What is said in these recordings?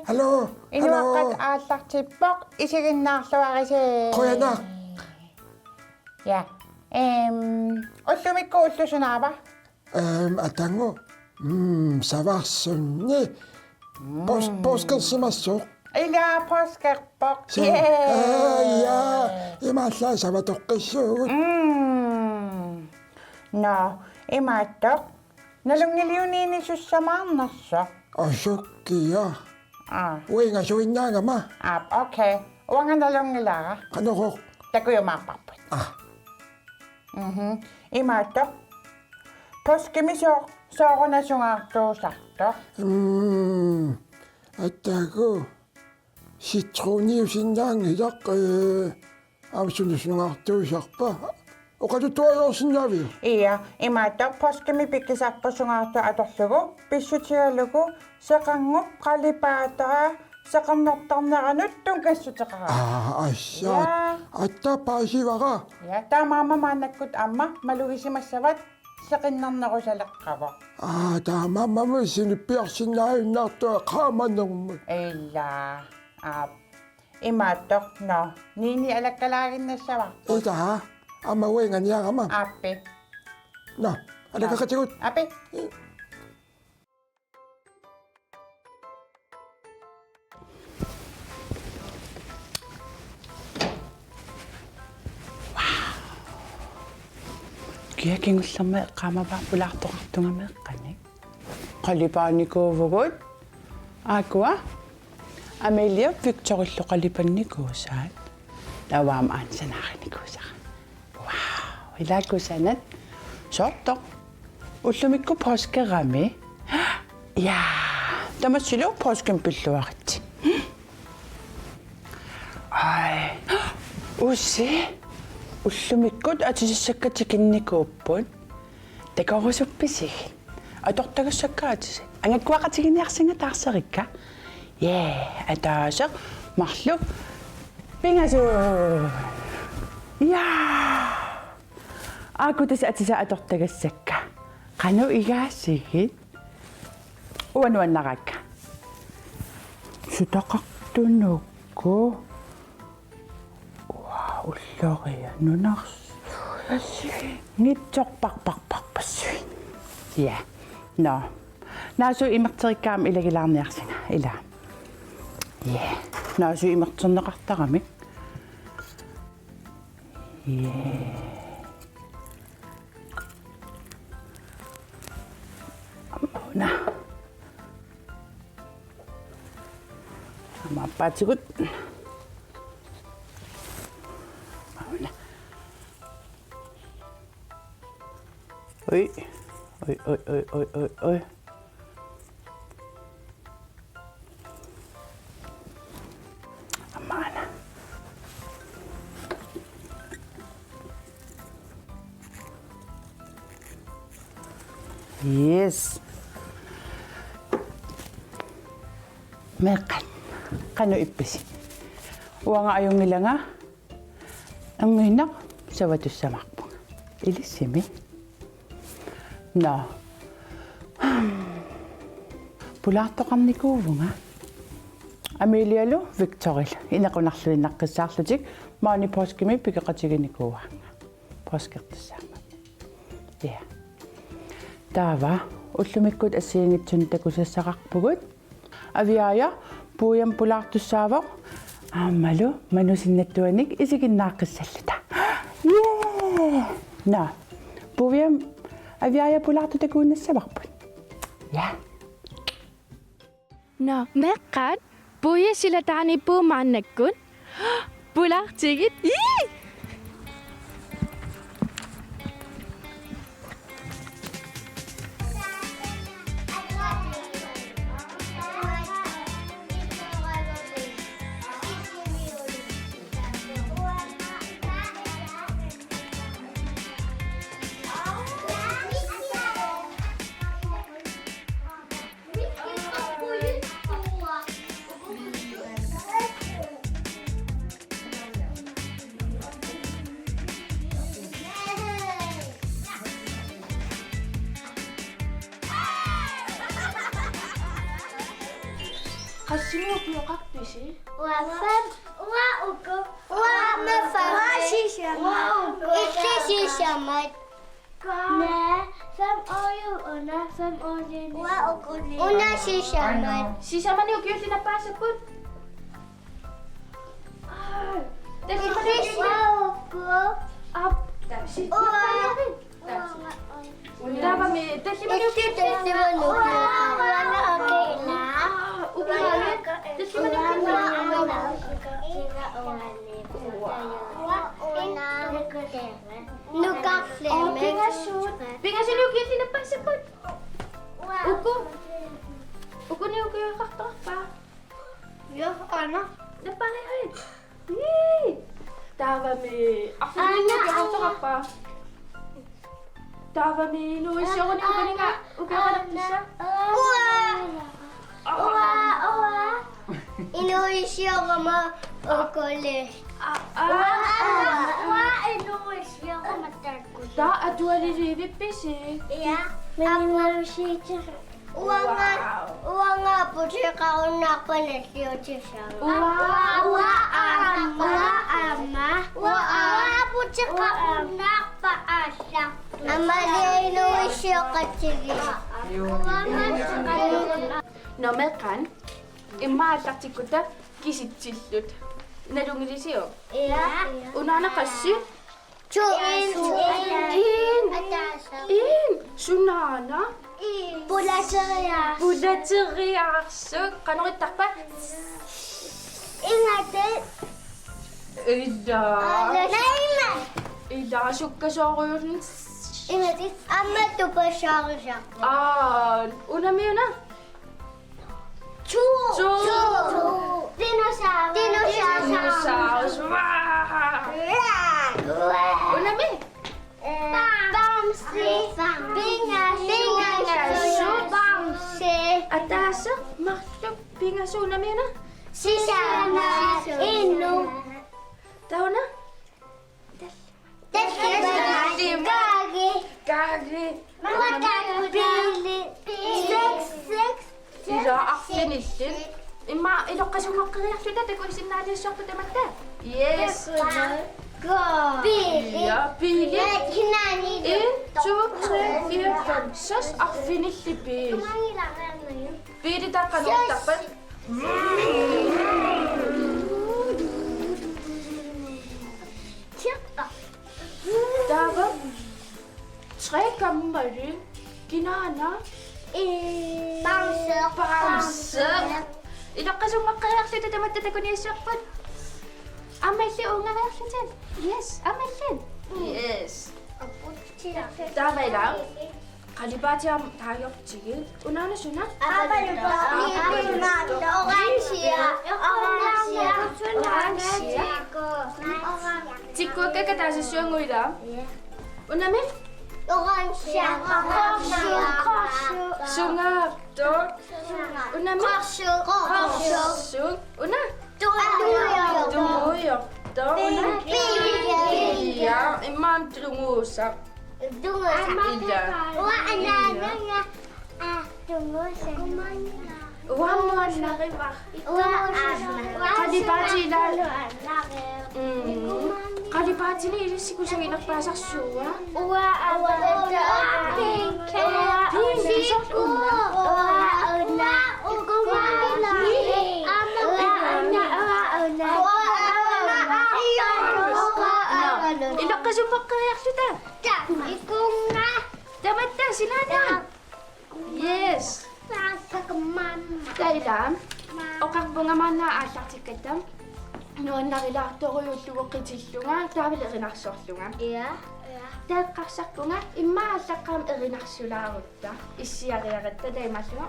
Hallo. Inuaqqat aallartippoq isiginnaarluarisee. Qoyanak. Ja. Ullumikku ullusunaava. Atango. Savarsunni. Poskersimassuq. Ila poskerpoq. Ja. Imallaa savatoqqissuugut. No, imaattoq. Nalungiliuniini sussamaarnerso. Asukkia. Uinga suinnaangama. Okay. Uanganalungilaara. Qanoqoq. Takuyumaarparput. Imaattoq. Poskimisoq soorunasунgaartuusartoq. Attaku. Citroniusinnaangilaq авсунусунгаартуусарпа оқалуттуайорсиннаавиу Iya, imaattoq poskimi pikkisarpusungaartu atorlugu pissutigalugu seqangup qalipaatara seqernortarneranut tunkassutеqara. ассаат аттапаасивара Ja, taamaama maannakkut amma malugisimassavat seqinnarnerusaleqqavo. таамаммаму синиппиарсиннааюннаартуа qaamannермут Illa. Imaattoq no. Niini alakkalaaginnassava. итаа амауинганиарама Appi. на алакакатигут Appi. Kiakingullerme qaamava pulaartoqartungame eqqanik. Qalipaanikууvugut. Aakua. Amelia Victorillo qalipannikuusaat. Lawaam aansanaarinikuusara. Wow, ilaakusanat. Sortoq. Ullumikku poskerami. Ja, tamassilu posken pilluaritsi. Ai. Ussi. Ullumikkut atisissakkatikkinnikuuppun. Takorusuppisig. Atortagassakkaatisi. Angakkuaqatiginniarsinga taarsarikka. Ataaseq marlu pingasu. Ja. Aakutas atisa atortagassakka. Qanu igaasigit. Uanuannaqakka. Sutaqartunukku. Ulloria nunars. Ngitsorparparparpassui. Ja. No. Naasu imerterikkaam ilagilaarniarsinga ila. Ja. Naasu imerterneqartaramik. Ja. Amuna. Amappaatigut. Oi. Oi. Amana. Yes. Meqan. Qanu ippisi. Uanga ayungilanga. Anginnaq savatussamarpu. Ilissimi. No. Pulaartoqarnikuuvunga. Amelialu Victoril inaqunarluinnaqqissaarlutik maani poskimi pikeqatiginikuuanga. Poskertissaama. Ja. Taava ullumikkut assiingitsun takusassaqarpugut. Aviaja puuyam pulaartussaavoq. Aammalu manusinnattuanik isiginnaaqqisalluta. Yeah. No. Puuyam aviaja pulaartutakuunnassavaqput. Ja. No, meqqat puuya silataani puumaannakkun. Pulaartigit. 가시면 기억학듯이. وفم وأكو ومفم وشيشة وشيشة مات نا فم أيو أنا فم أولين وأكو أنا شيشة مات 시샤만 여기 열리 나빠서 군. 아, شيشة وأكو 다시. وأنا 다음에 다시 만 여기 تسمى وأنا أكينا 빙하시 여기 열리 나빠서 군. 우고 니 여기 kakta pa. 나빠해. 예. 다음에 아프니까 kakta pa. 다음에 너 시원히 우고니가 우고가 나쁘샤. Inuisyo ko mo ukuli. Inuisyo ko matarkot. 나 아두아리 리비피시. Uwa nga po siya kaunak pa na siya siya. Uwa po siya kaunak pa asya. Ama niya inuisyo ka siya. 너메칸 임마 딱지꾸다 기시찔lut 나룽이리시요 우나나 가시 인 수나나 Pula-saya. 부다츠리아스 까노리 딱바 Ingatan. 이다 Naiman. 이다 슈카쇼르 Ingatan. Ama to pa siya siya. 아 우나미요나 Chu. Dinosaur. 디노사우스 와 우나미 Bamsi. Bingasu. Bamsi. 아따서 막또 빙하시 우나미요나 Sisana. Inu. 다오나 Gagi. 까기 Matagpili. Six. 이라 악세니신 임마 이렇게서 막그래야 되고 있나지 쇼크 때문에 예스 Go. Pili. 야 빌리 Hinani. 1, 2, 3, 4, 5, 6 악세니시 빌 Kailangan mo yun. 빌이 닦아놓은 딱반 Tiyaka. 다음 tre gamle ginana Bouncer. 이렇게서 막그래야 되고 있는 쇼크 아멜리 옹아멜리 yes 아멜리 yes 다음에랑 가리바지함 다역지기 우나는 수나 찍고 깨끗하게 수영우이다 우나면 숭악도 우나면 숭 우나 두역도 우나 이야 임맘 둥우삭 우함무한 나기바 가리바지는 이리시고 저기 낙바삭 수와 이렇게 좀 바꿔야 수다 잡았다 신하다 yes kailan o kakbunga man na asak tikatam noon nakilakto ko yung tuwakitillunga dahil irinaksorlunga dahil kaksak ko nga imasakam irinaksularutta isiyariaratta dahil masunga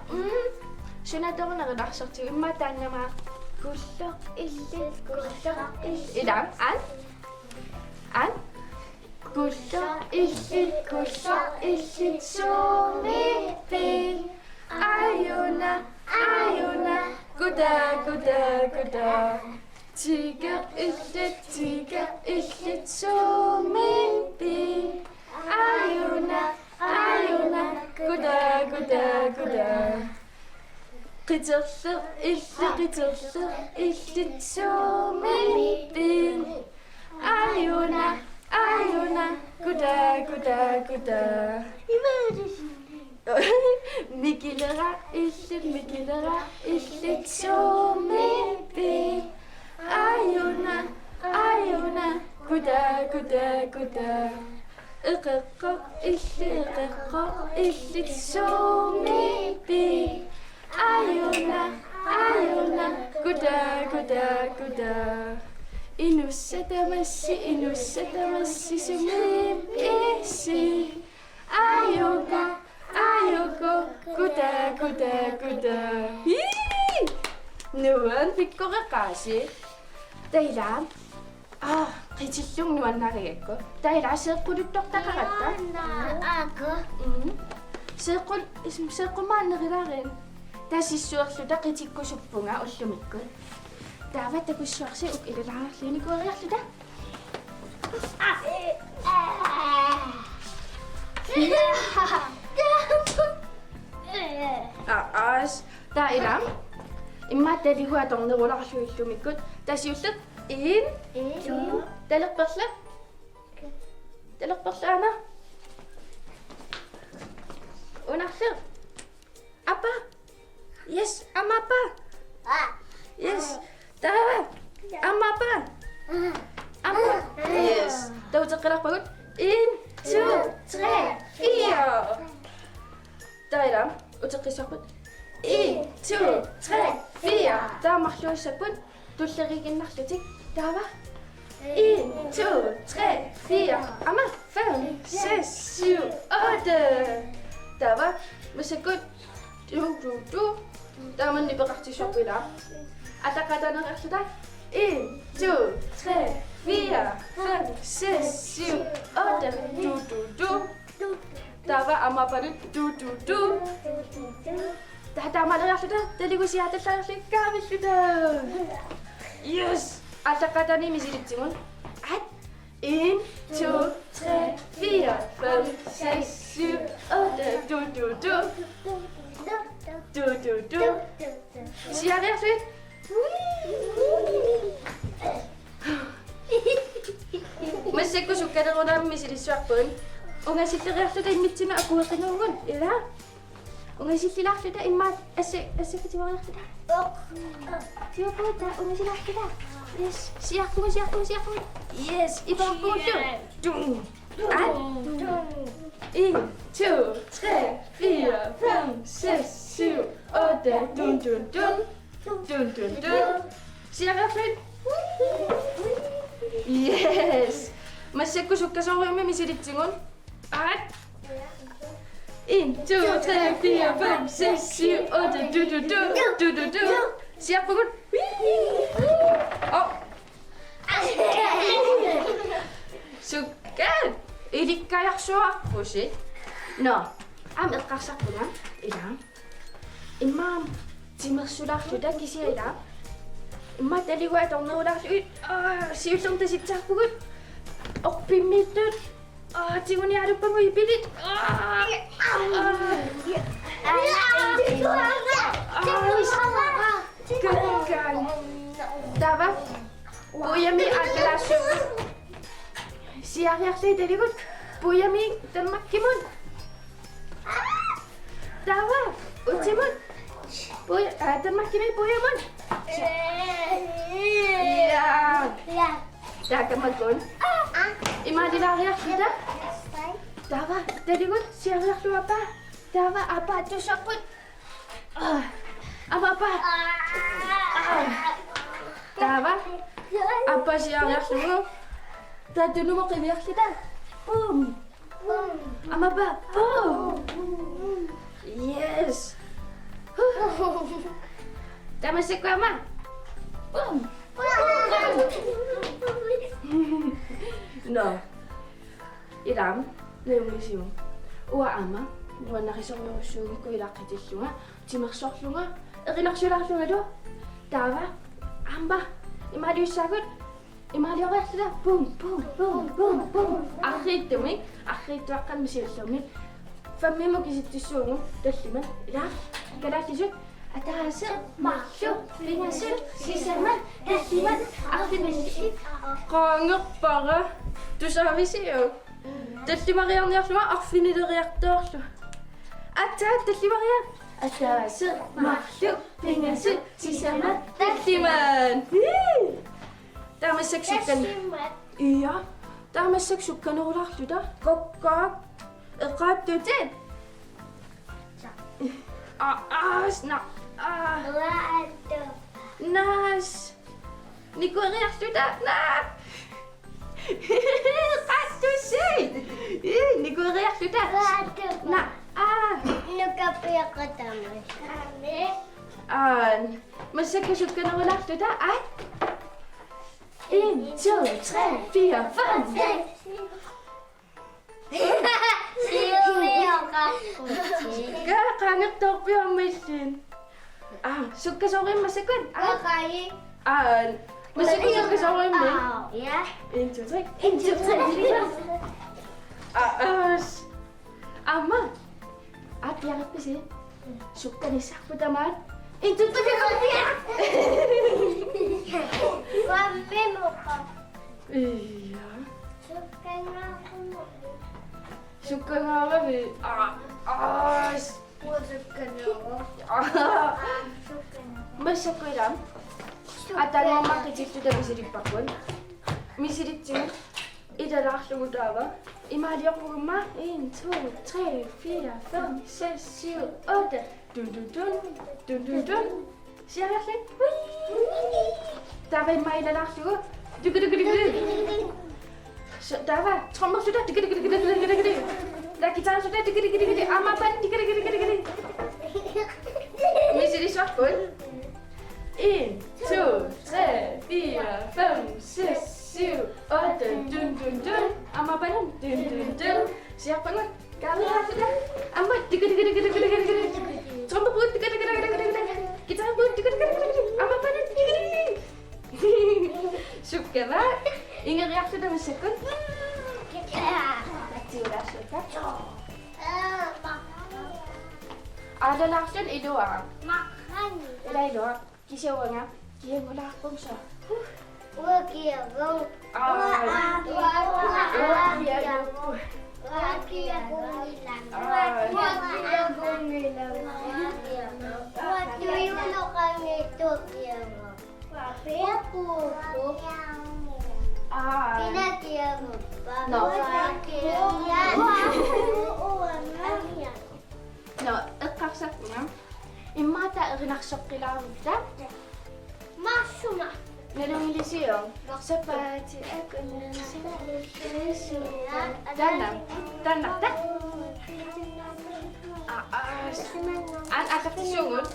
sunadong narinaksortiyo imatan na mga gullok illit idam an gullok illit sumipin ayuna 구다 지각 일lit 소민빈 아유나 구다 Qitserleq illi qitserleq illitsuumippin ayuna ayuna kuda kuda kuda mikilera illitsuumippin ayuna ayuna kuda kuda kuda iqeqqo illitsuumippin ayuna ayuna kuda kuda kuda Inusatamassi sumipisi ayoko ayoko kuda kuda kuda nuan pikkoqeqqaasi tailam qitillung nuannarigakku taila seeqquluttortaqaratta Ako. seeqqumaannerilarin tasissuerluta qitikkusuppunga ullumikku taava takussuarsi uk ilalaarliini kueriarluta aas tailam imma talihua tornerularluillumikkut tasiullut in talerperla talerperlaana unarlu apa yes amma apa yes taava amma apa amma yes tauteqqilarpagut in 2 3 4 tailam uteqqisarput 1 2 3 4 taamarluissapput tulleriginnarlutik taava 1 2 3 4 amma 5 6 7 8 taava masakut du taaman nipeqartissorpila ataqatanerarluta 1 2 3 4 5 6 7 8 du taava amma panut du taamalerarluta taligusiatallarli kaavilluta yes ataqatani misilitsimun at 1 2 3 4 5 6 7 8 du siarearluit masakku sukkaderunam misilissuarpun ungasilleriarluta immitsima akueqinguungun ila ungasillilarluta imma assakatiwariarluta tiuputa ungasillarluta yes siarpugu yes iparpullu at 1 2 3 4 5 6 7 8 dun siarearluit yes masakku sukkasorriummi misilitsingun at 1 2 3 4 5 6 7 8 du siarpugut sukkat ilikkajarsuarpusit no am eqqarsarpuna ila imma timersularluta kisiila imma taligua tornerularluit siullortasitsarpugut orpimmittut tigunialuppagu ipilit kakkan tava puyami alkalassu siariarlui taligut puyami tammakkimun tava utimut tammakkimi puyamun ya takamakun imalilariarluta tava taligut siariarlu apa tava apa tussarput apa tava apa siariarlugu tatunumo qimiarluta pum amapa pum yes tamasakku ama pum no ilam neumisium ua ama nuannarisornerussuugikku ilaqqitillunga timersorlunga eqinarsularlunga do tava amba imaliussaagut imalioriarluta pum arriittuaqqan misillermi fammimuk isittissuungu tallimat ila kalaallisut атаасеқ марлу пингасут сисамат хаттимат арфималли qaangerpara тусаависиу таллимариарниарлума арфинилериартоорлу атаа таллимариа атаасеқ марлу пингасут сисамат таллиман таамассаксуккан ия таамассаксукканерулаарлута kokkaak eqaattuten sna nas nikueriarluta na qaattussi nikueriarluta na massakasukkanerulаарluta at 1, 2, 3, 4, 5 qaangertorpiormillin sukkasorimmasakun masakasukkasorimmi 1, 2, 3 1, 2, 3 amma apiarpisi sukkanissarputamaan 1, 2, 3 iya sukkangaaravi massakuilam atangormarqitilluta misirippakkun misiritsigu idalaarlugutaava imaaliorpugumma 1, 2, 3, 4, 5, 6, 7, 8 dun siarallan taava imailalaarlugu Dava, trommer sudah digede. Lagi tangan sudah digede. Amapan digede. Misi di shotgun. 1, 2, 3, 4, 5, 6, 7, 8 dun. Amapan dun. Siap banget. Kali sudah. Amat digede. Trommer pun digede. Kita pun digede. Amapan digede. Suka banget. Ingat reaksi dalam sekund. Sudah suka. Ada langsung itu Ada itu. Kisah orang. Kisah bola bangsa. No, eqqarsaqna immata erinarsoqqilaarutta nalungilisio sapati tanna an aqartissugut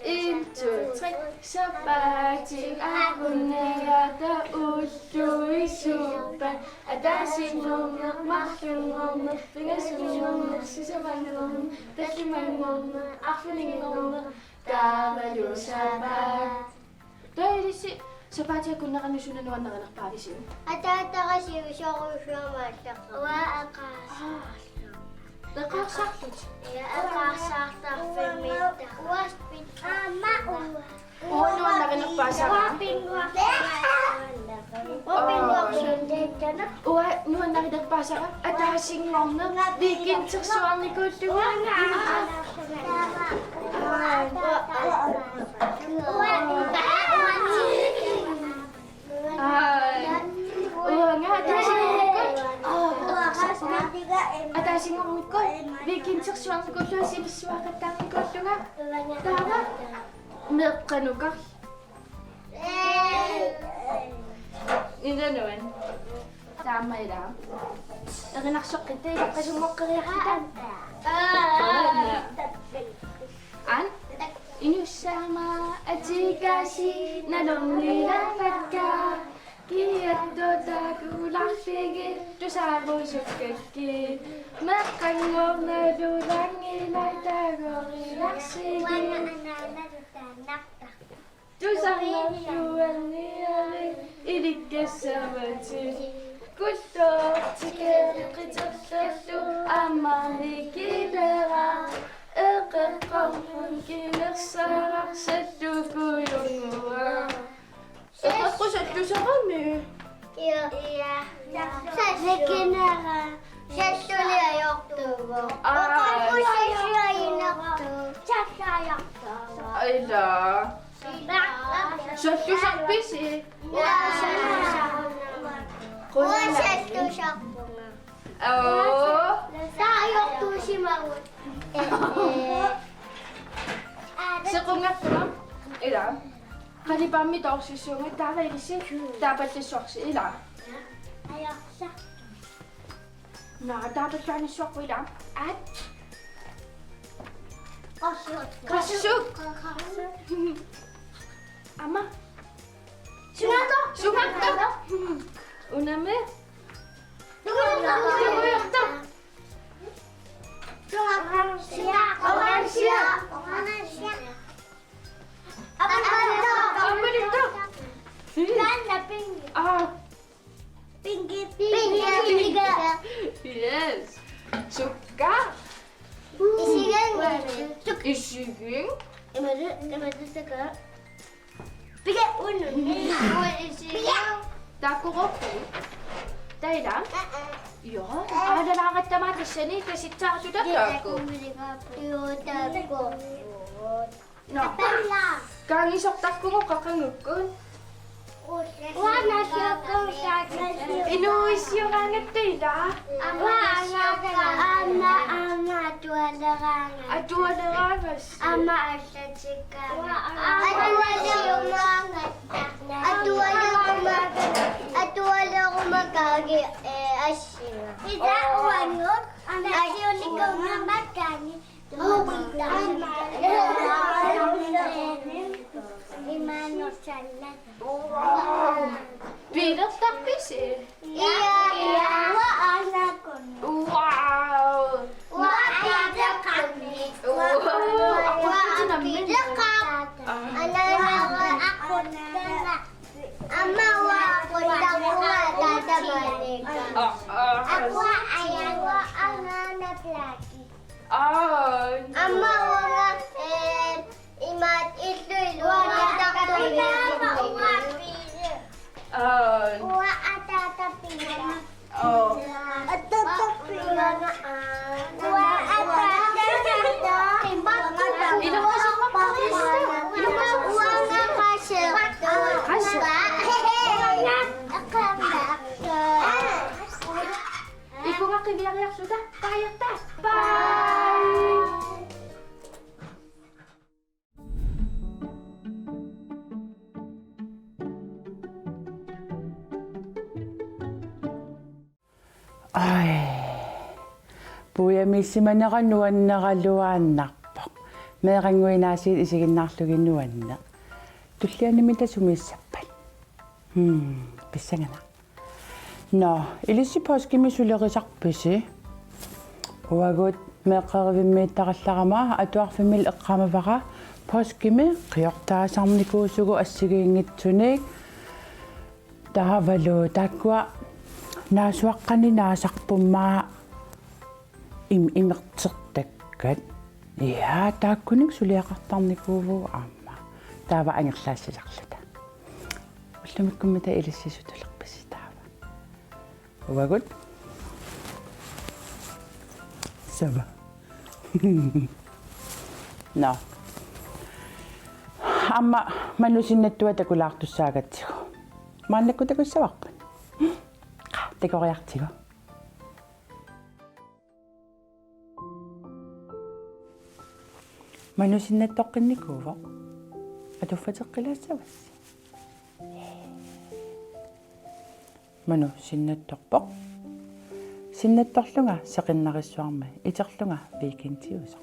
1, 2, 3 sapati agunneata ulluisupa atasinngorna marlungorna pingasungorna sisamangorna tallimangorna arfiningorna taavalusapat toilisi sapati agunneqanusuna nuannaqanarpaalisin Eqqarsartut nuannaqinерпаасара nuannaqinерпаасара атаасингорна викинтерсуарникууллуга атаасингорникку викинтерсуарникууллуга силиссуақаттаарникууллуга таава меққанукар Indanuan. Tama lang. Nakinaksokkita, kasumokariakita. An? Inusama at sikasi nalongilapatka. Kiyatto takulaksigit, tusabusukakit. Makangog na dulangilay tagorilaksigit. Tusangog duwangilay, ilikasabati. Kusto, tikir, kitsasasu, amanikidara. Eqeqqarmun kinersararsallukuilunguа. Eqqussallusaqarni. Ja. Sässäkinera. Sässulia johtuva. Aila. Sallusarpisi. Oo. Sequngattuna. Ila. Qalipammi torsisunga taavailisi taapallissuarsi ila. Na taapalluanissuarpu ila. At qassuk. Amma. Sungatto. Uname. Ah, yes. Suka. Isiging. Takuroku. Taida. Yo, ada langat tamatis sini kasi tsaka sudah aku. No. Kang isok takku mo kakangukun. Inuis yung angit taida. Atua larangas. Bilang tapis eh. Wow. Ibu nga kibiyak sudah, kaya ta. Bye! Ai. Puuyamissimanaqa nuannaqaluaannarpoq. Meeqanguinaasiit isiginnaarluginnuanneq. Tullianimita sumissappat. Pissangana. No, ilissi påskimi sulerisarpisi. Uagut meeqqarivimmiittaqallaqama atuarfimil eqqamavaqa påskimi qiortaasarnikuusugu assigiingitsunik taavalu takkua naasuaqqani naasarpummaa imertertakkat ja taakkunik suliaqartarnikuuvu aamma taava angerlaassisarlata ullamikkummita ilissisutulerpisi taava uagut sava no amma manusinnattua takulaartussaagatsigu maannakku takussavarpun tekoriartigu manusinnattoqqinnikuuvo atuffateqqilaassavassi manu sinnattorpoq sinnattorlunga seqinnarissuarma iterlunga weekendtiusa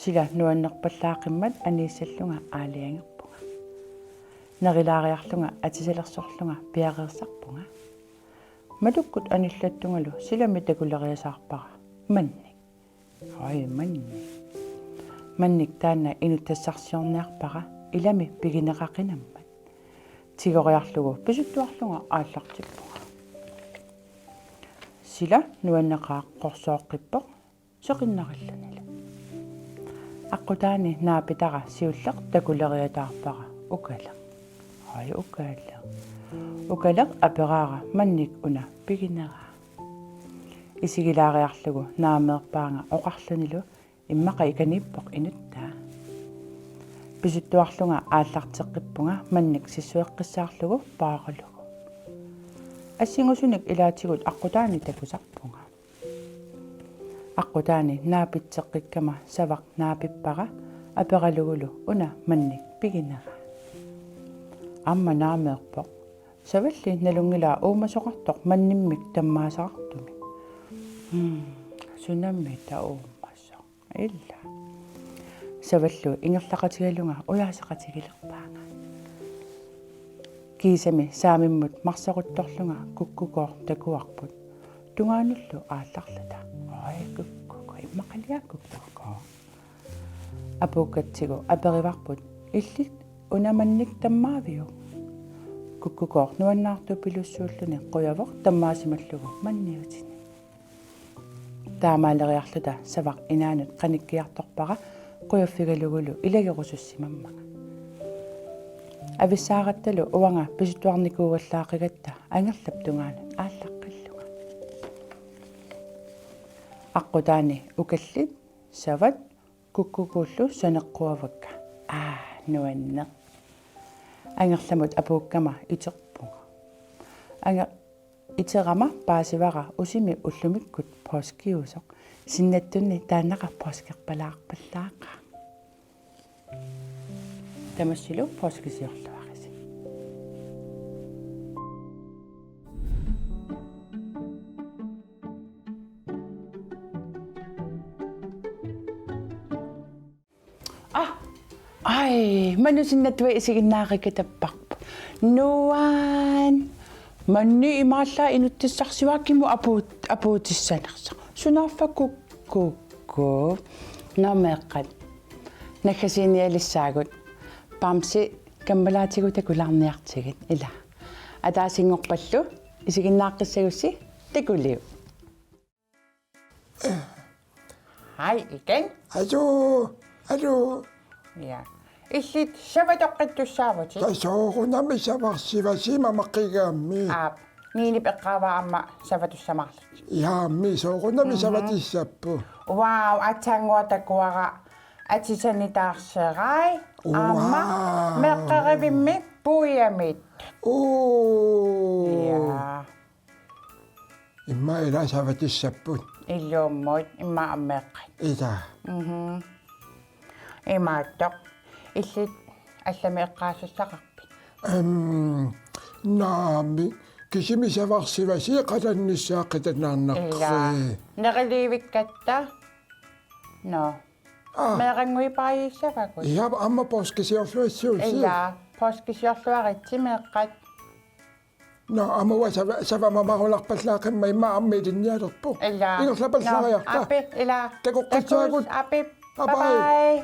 sila nuannerpallaaqimmat aniissallunga aaliangerpunga nerilaariarlunga atisalersorlunga piaqersarpunga malukkut anillattungalu silami takuleriasaarpara mannik mannik taanna inuttassarsiorniarpara ilami pigineqaqinammat tigoriarlugu pisuttuarlunga aallartippunga sila nuanneqaaqqorsooqqippoq seqinnarillunila аққутаани наапитара сиуллеқ такулериатаарпара укалеқ ай укалеқ апераара манник уна пигинераа исигилаариарлугу наамеерпаанга оқарлунилу иммақа иканиппоқ инуттаа писуттуарлунга ааллартеққиппунга манник сиссуэққиссаарлугу пааралугу ассингусуник илаатигут аққутаани такусарпунга аққутаани наапитсеққиккама савақ наапиппара апералугулу уна манник пигинера амма наамеерпоқ савалли налунгилаа уумасоқартоқ манниммик таммаасақартуми сунамми таумассо илла саваллу ингерлақатигалунга уяасақатигилерпаanga кисами саамиммут марсақутторлунга куккукоор такуарпут тунгаануллу аалларлата ай куккуко иммақалиаккуккуко апуккатсигу апериварпут иллит унаманник таммаавиу куккукоор нуаннаарту пилуссууллуни қуявоқ таммаасималлугу манниутини таамаалериарлута савақ инаанут қаниккиарторпара қуяффигалугулу илагерусуссимаммага ависсаагатталу уанга писутуарникуугаллаақигатта ангерлап тунгаанут ааллаққиллуга аққутаани укаллит сават куккукууллу санеққуавакка нуанне ангерламут апууккама итерпунга анга итерама паасивара усими уллумиккут поскиусоқ синнаттунни тааннаqa поскерпалаарпаллааqa тамассилу поскисиорлуариси ай манусиннатуа исигиннаарикатаппарпу нуан манни имааллаа инуттиссарсивааккиму апуутиссанерса сунаарфаккукку намеэккат накасиниалиссаагут памси камбалаатигу такулаарниартигит ила атаасингорпаллу исигиннааққиссагусси такулиу хай икен алло я иллит саватоққиттуссаавути тасоорунами саварсивасима маққигаамми ниини пеққаваама саватуссамарлут яамми соорунами саватиссаппу вау атсаангуа такуара атисанитаарсерай амма меққаривимми пуиамит я имма ила саватиссаппут иллууммут имма аммеққат ида имааттоқ иллит алламеэққаассақарпи наами кисими саварсиваси қаланниссааққитанаарнаққи нериливиккатта но мерангуипаиссавакут я амма поскисиорлуассуусси ила поскисиорлуаритси меэққат но амма савамамаруларпаллаақимма имма аммилинниалерпу ила ингерлапаллаариарта апи ила такоққитсаагут апи Bye-bye. бай